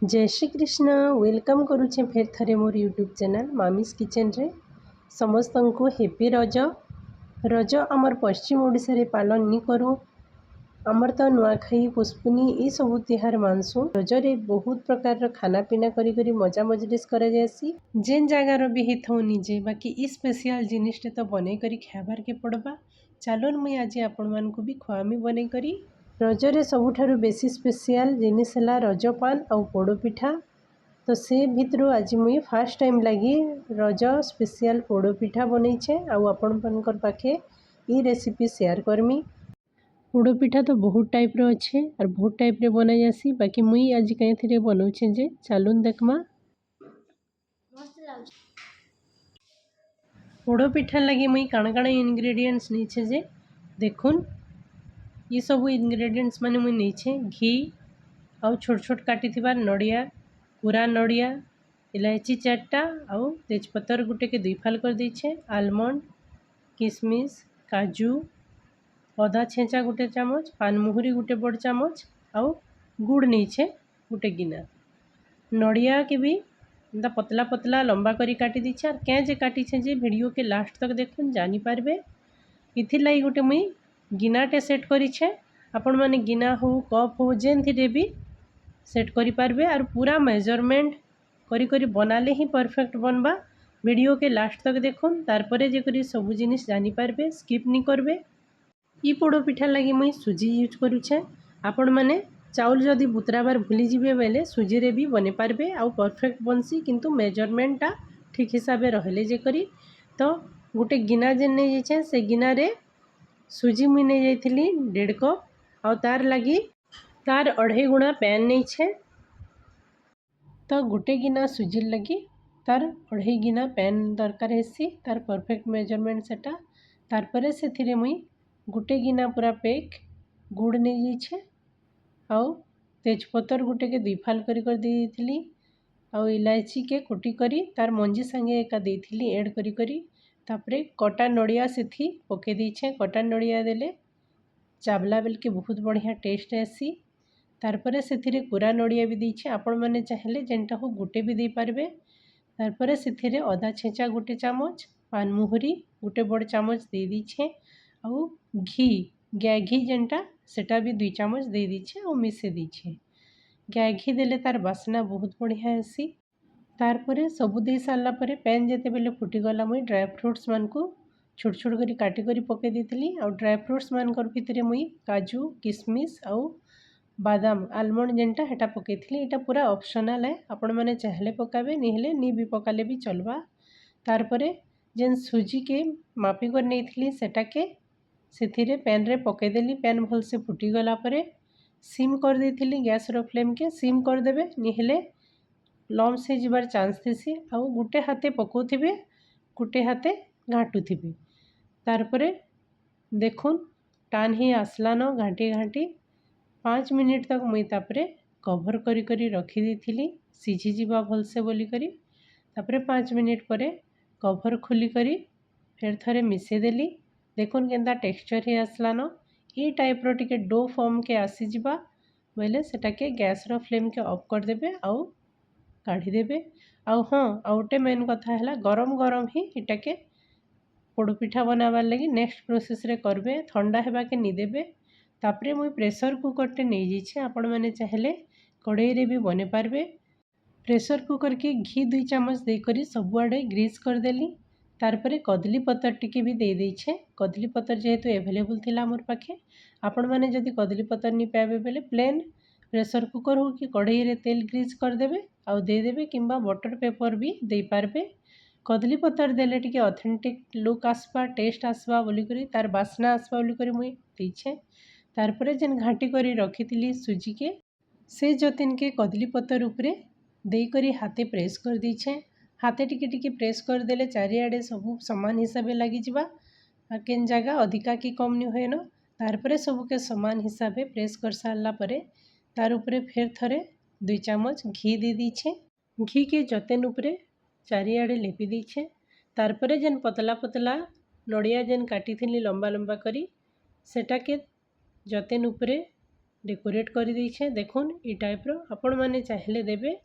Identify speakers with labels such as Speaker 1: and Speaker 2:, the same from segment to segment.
Speaker 1: जय श्री कृष्ण वेलकम करुचे फेर थरे मोर यूट्यूब चैनल मामीस किचन रे समस्त को हेपी रज रज आमर पश्चिम ओडिशा रे पालन नी करूँ आमर तो नुआखाई पुष्पुनी ये सब तिहार मानसु रजरे बहुत प्रकार खाना पीना करी करी मजा मजलिस करा जासी जेन जगार भी हिथौ निजे बाकी ई स्पेशल जिनिसटे तो बनै करी खाबार के पड़बा चलन मुई आज आपण मान को भी खुआमी बनै करी रजरे सबुठारु बेसी स्पेशल जिनिस है रजपान आउ पोड़पिठा तो से भितर आज मुई फास्ट टाइम लगी रज स्पेशल पोड़पिठा बनईछे आउ आपण पाखे ये रेसिपी शेयर करमी। पोड़पिठा तो बहुत टाइप रो अच्छे और बहुत टाइप रे बनाई जासी बाकी मुई आज कहीं थे बनाऊे जे चलून देखमा। पोड़पिठा लगी मुई काण काण इनग्रेडिएंट्स नहीं जे देखुन ये सब इनग्रेडिएंट्स माने मुई नहीं घी आउ छोट छोट काटी नड़िया पूरा नड़िया इलायची 4टा आउ तेजपत्तर गुटे के 2 फाल कर दीछे आलमंड किशमिश काजू अदा छेचा गुटे चामच पानमुहुरी गुटे बड़ चामच आउ गुड़ नहीं गुटे गिना नड़िया के भी एंता पतला पतला लंबा करी काटी दीछे और क्या जे काटी जे वीडियो के लास्ट तक देखुन जानी पारबे। इथिर लाई गुटे मुई गिनाटे सेट करिछे आपण माने गिना हो कप हो जेन थी भी सेट करि पारबे और पूरा मेजरमेंट करी करी बनाले ही परफेक्ट बनबा। वीडियो के लास्ट तक देखुन तारपरे जे करी सब जिनिस जानी पारबे स्किप नी करबे। ई पोड़ो पिठा लगी मुई सुजी यूज करुछे आपण माने चाउल जदि बुतराबार भूली जिबे बेले सुजी रे भी बने पारबे आउ परफेक्ट बनसी किंतु मेजरमेंटटा ठीक हिसाबे रहले जे करी तो गुटे गिना जेन नहीं जाइछे से गिना रे सुजी मुई नहीं जाइथिली 1.5 कप आउ तार लगी तार 2.5 गुणा पैन नहीं छे तो गुटे गिना सुजी लगी तार 2.5 गिना पैन दरकार हेसी तार परफेक्ट मेजरमेंट सेटा तारपरे से थिरे मुई गुटे गिना पूरा पेक गुड़ नहीं जाइछे आउ तेजपत्तर गुटे के 2 फाल करी कर देइथिली आउ इलायची के कुटी करी तार मंजी संगे एका देइथिली ऐड करी करी तापरे कटा नड़िया से थी पके दीछे कटा नड़िया देले चावला बेल के बहुत बढ़िया टेस्ट आसी तारपरे से थिरे पूरा नड़िया भी दीछे आपण माने चाहेले जेनटा हो गुटे भी दे पारबे तारपरे से थिरे अदा छेचा गुटे चामच पानमुहुरी गुटे बड़ चामच दे दीछे आउ घी गाय घी जेनटा सेटा भी 2 चामच दे दीछे और मिसे दीछे गाय घी देले तार बासना बहुत बढ़िया आसी तारपरे सबु दे सारला परे पैन जेते बेले फुटीगला मुई ड्राई फ्रूट्स मान को छोट छोट करी काटी करी पके देइथिली आउ ड्राई फ्रूट्स मानकर भितरे मुई काजू किशमिश आउ बादाम आलमंड जेनटा हेटा पकेइथिली एटा पूरा ऑप्शनल है आपण माने चाहले पकाबे निहले नी भी पकाले भी चलबा। तारपरे जेन सुजी के मापी कर नेइथिली सेटा के सेथिरे पैन रे पके देली पैन भल से फुटीगला परे सिम कर देइथिली गैस रो फ्लेम के सिम कर देबे निहले लम्स हो जबार चांस थेसी आउ गुटे हाथे पकाउथिबे गुटे हाथे घाटुथिबे तारपरे देखुन टान ही आसलान घाटी घाटी 5 मिनिट तक मुई तापरे कभर करी करी रखी देइथिली सिझी जीवा भलसे बोली करी तापरे 5 मिनिट परे कभर खोली करी फेर थरे मिसे देली देखुन केनता टेक्सचर ही आसलान ये टाइप रो टिके डो फॉर्म के आसी जीवा बोले सेटा के गैस रो फ्लेम के ऑफ कर देबे आउ काढ़ी देबे आउ हाँ आउटे मेन कथा है गरम गरम ही इटा के पोड़पिठा बनाबार लगी नेक्स्ट प्रोसेस रे करबे ठंडा हेबा के नी देबे तापरे मुई प्रेशर कुकरटे नहीं जाइछे आपण माने चाहेले कड़ाई रे भी बने पारबे। प्रेशर कुकर के घी 2 चामच दे करी सबुआडे ग्रीस कर देली तारपरे कदली पत्तर टिके भी दे देइछे कदली पत्तर जेहेतु एवेलेबल थिला मोर पाखे आपण माने जदि कदली पत्तर नी पाबे बेले प्लेन प्रेशर कुकर हो कि कढ़ाई रे तेल ग्रीस कर देबे आउ दे देबे किंबा बटर पेपर भी दे पारबे कदली पत्तर देले टिके ऑथेंटिक लुक आसबा टेस्ट आसबा बोली करी तार बासना आसबा बोली करी मुई देइछे तारपरे जेन घाटी करी रखिथिली सुजी के से जतिन के कदली पत्तर उपरे दे करी हाथे प्रेस कर दीछे हाथे टिके टिके प्रेस कर देले चारिआडे सब समान हिसाब लगी जिबा आ केन जगह अधिका कि कम नी होए न तारपरे सबके समान हिसाब प्रेस कर सारला परे तार उपरे फेर थरे 2 चामच घी दे दीछे घी के जतेन उपरे चारिआडे लेपी दीछे तारपरे जेन पतला पतला नड़िया जेन काटी थी लंबा लंबा करी सेटा के जतेन उपरे डेकोरेट कर देछे। देखुन ई टाइप रो आपण माने चाहिले देबे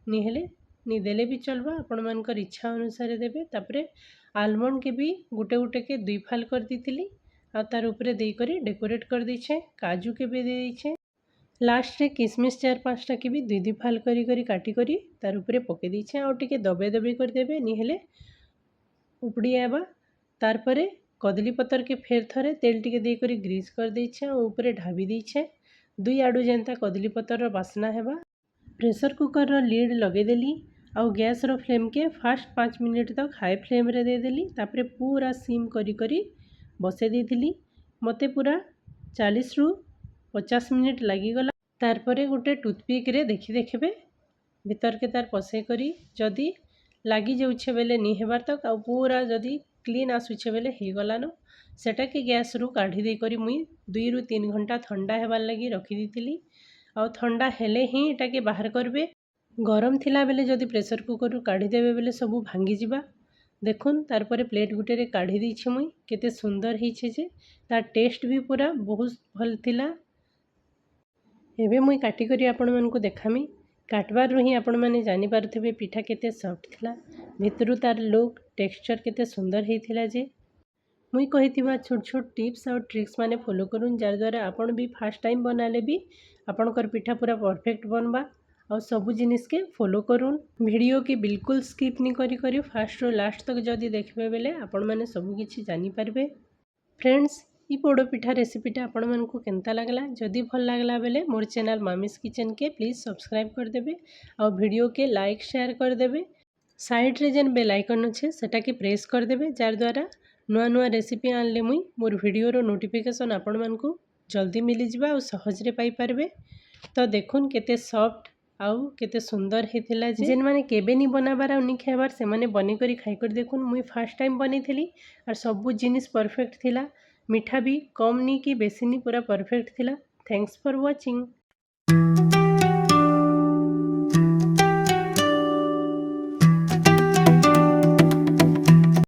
Speaker 1: निहेले नी देले भी चलबा, आपण मानकर इच्छा अनुसार देबे। तापरे आलमंड के भी गुटे गुटे के 2 फाल कर दीथिली आ तार ऊपर दे करी डेकोरेट कर देछे। काजू के भी दे देछे। लास्ट रे किसमिस 4-5टा के भी 2 फाल करी करी काटी करी तार ऊपर पके देछे। आ टिके दबे दबे कर देबे निहेले उपड़ी आबा। तार परे कदली पतर के फेर थरे तेल टिके दे करी ग्रीस कर देछे और ऊपर ढाबी देछे। 2 आडू जेंता कदली पतर रो बासना हेबा। प्रेशर कुकर रो लीड लगे देली और गैस रो फ्लेम के फास्ट 5 मिनट तक हाई फ्लेम रे दे देली। तापरे पूरा सिम करी करी बसे देथिली। मते पूरा 40 रु 50 मिनट लगी गला। तार परे गुटे टूथपिक रे देखिबे भीतर के तार पसे करी जदी लगी जाउछे बेले नी हेबार तक आ पूरा जदी क्लीन आसुछे बेले हे गलानो। सेटा के गैस रु काढ़ी दे करी मुई 2 रु 3 घंटा ठंडा हेबार लगी रखी दीथिली। आ ठंडा हेले ही एटा के बाहर करबे। गरम थिला बेले जदी प्रेशर कुकर रु काढ़ी देबे बेले सबु भांगी जिबा। देखुन तार परे प्लेट गुटे रे काढ़ी देछि मुई। केते सुंदर हिचे जे तार टेस्ट भी पूरा बहुत भल थिला। एबे मुई काटी करी आपण मानकु देखामी। काटबार रु ही आपण माने जानि पारुथिबे पिठा केते सॉफ्ट थिला। भितरु तार लुक टेक्सचर केते सुंदर ही थिला जे मुई कहिथिबा छोट छोट टिप्स और ट्रिक्स माने फॉलो करूँ जार द्वारा आपण भी फर्स्ट टाइम बनाले भी आपणकर पिठा पूरा परफेक्ट बनबा। और सबु जिनिस के फॉलो करूँ। वीडियो के बिल्कुल स्किप नहीं करी करी फास्ट रो लास्ट तक जदी देखबे बेले आपण माने सबु किछि जानि पारबे। फ्रेंड्स ई पोड़ो पिठा रेसिपीटा आपण मानकु केनता लागला। जदी भल लागला बेले मोर चैनल मामीस किचन के प्लीज सब्सक्राइब कर देबे और वीडियो के लाइक शेयर कर देबे। साइड रे जेन बेल आइकन अच्छे सेटा के प्रेस कर देबे जार द्वारा नुआ नुआ रेसिपी आनले मुई मोर वीडियो रो नोटिफिकेशन आपण मानकु जल्दी मिली जिबा और सहज रे पाई पारबे। तो देखुन केते सॉफ्ट आउ केते सुंदर हेथिला जे जेन माने केबे नी बनाबार आ नी खाइबार से माने बनी करी खाइ कर देखुन। मुई फर्स्ट टाइम बनीथिली और सबु जिनिस परफेक्ट थिला। मीठा भी कम नी कि बेसी नी पूरा परफेक्ट थिला। Thanks for watching.